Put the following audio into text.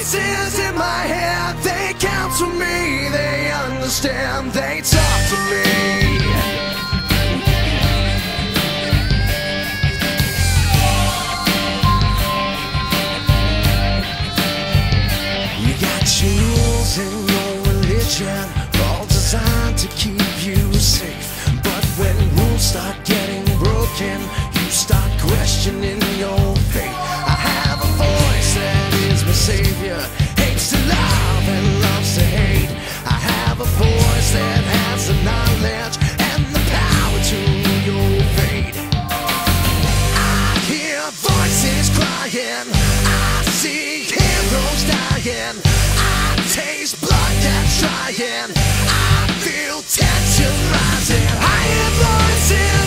voices in my head, they counsel me, they understand, they talk to me. You got your rules and your religion, all designed to keep you safe. But when rules start getting broken, you start questioning your faith. I have a voice that is my savior, hates to love and loves to hate. I have a voice that has the knowledge and the power to your fate. I hear voices crying, I see heroes dying, I taste blood that's trying, I feel tension rising. I hear voices